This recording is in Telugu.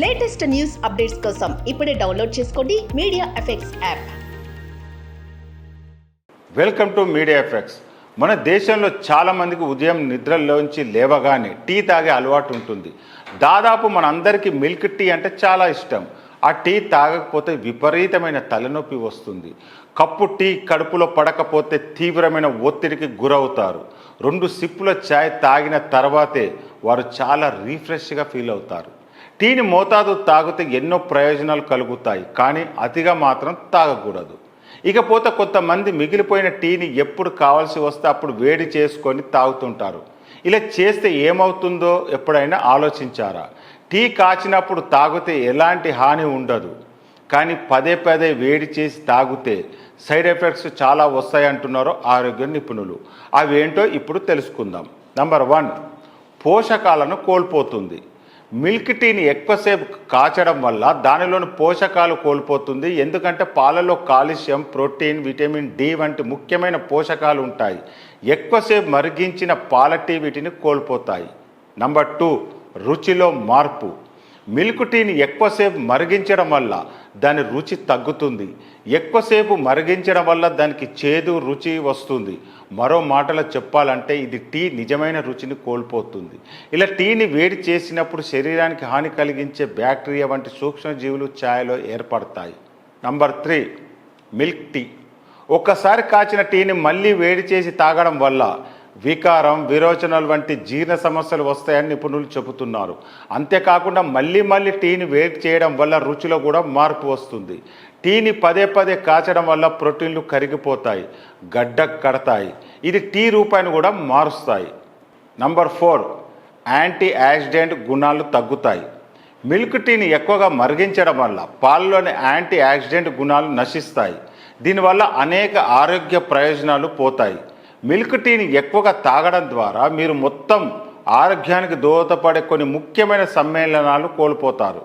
లేటెస్ట్ న్యూస్ అప్డేట్స్ కోసం ఇప్పుడే డౌన్లోడ్ చేసుకోండి media effects app. Welcome to media effects. మన దేశంలో చాలామందికి ఉదయం నిద్రలోంచి లేవగానే టీ తాగే అలవాటు ఉంటుంది. దాదాపు మనందరికీ మిల్క్ టీ అంటే చాలా ఇష్టం. ఆ టీ తాగకపోతే విపరీతమైన తలనొప్పి వస్తుంది. కప్పు టీ కడుపులో పడకపోతే తీవ్రమైన ఒత్తిడికి గురవుతారు. 2 సిప్పుల ఛాయ్ తాగిన తర్వాతే వారు చాలా రిఫ్రెష్గా ఫీల్ అవుతారు. టీని మోతాదు తాగితే ఎన్నో ప్రయోజనాలు కలుగుతాయి, కానీ అతిగా మాత్రం తాగకూడదు. ఇకపోతే కొంతమంది మిగిలిపోయిన టీని ఎప్పుడు కావాల్సి వస్తే అప్పుడు వేడి చేసుకొని తాగుతుంటారు. ఇలా చేస్తే ఏమవుతుందో ఎప్పుడైనా ఆలోచించారా? టీ కాచినప్పుడు తాగితే ఎలాంటి హాని ఉండదు, కానీ పదే పదే వేడి చేసి తాగితే సైడ్ ఎఫెక్ట్స్ చాలా వస్తాయంటున్నారు ఆరోగ్య నిపుణులు. అవేంటో ఇప్పుడు తెలుసుకుందాం. నంబర్ 1, పోషకాలను కోల్పోతుంది. మిల్క్ టీని ఎక్కువసేపు కాచడం వల్ల దానిలోని పోషకాలు కోల్పోతుంది. ఎందుకంటే పాలలో కాల్షియం, ప్రోటీన్, విటమిన్ డి వంటి ముఖ్యమైన పోషకాలు ఉంటాయి. ఎక్కువసేపు మరిగించిన పాల టీ వీటిని కోల్పోతాయి. నంబర్ 2, రుచిలో మార్పు. మిల్క్ టీని ఎక్కువసేపు మరిగించడం వల్ల దాని రుచి తగ్గుతుంది. ఎక్కువసేపు మరిగించడం వల్ల దానికి చేదు రుచి వస్తుంది. మరో మాటలో చెప్పాలంటే ఇది టీ నిజమైన రుచిని కోల్పోతుంది. ఇలా టీని వేడి చేసినప్పుడు శరీరానికి హాని కలిగించే బ్యాక్టీరియా వంటి సూక్ష్మజీవులు ఛాయలో ఏర్పడతాయి. Number 3, milk tea. ఒక్కసారి కాచిన టీని మళ్ళీ వేడి చేసి తాగడం వల్ల వికారం, విరోచనాలు వంటి జీర్ణ సమస్యలు వస్తాయని నిపుణులు చెబుతున్నారు. అంతేకాకుండా మళ్ళీ టీని వేడి చేయడం వల్ల రుచిలో కూడా మార్పు వస్తుంది. టీని పదే పదే కాచడం వల్ల ప్రోటీన్లు కరిగిపోతాయి, గడ్డ కడతాయి. ఇది టీ రూపాన్ని కూడా మారుస్తాయి. నంబర్ 4, యాంటీ యాక్సిడెంట్ గుణాలు తగ్గుతాయి. మిల్క్ టీని ఎక్కువగా మరిగించడం వల్ల పాలలోని యాంటీ యాక్సిడెంట్ గుణాలు నశిస్తాయి. దీనివల్ల అనేక ఆరోగ్య ప్రయోజనాలు పోతాయి. మిల్క్ టీని ఎక్కువగా తాగడం ద్వారా మీరు మొత్తం ఆరోగ్యానికి దోహదపడే కొన్ని ముఖ్యమైన సమ్మేళనాలు కోల్పోతారు.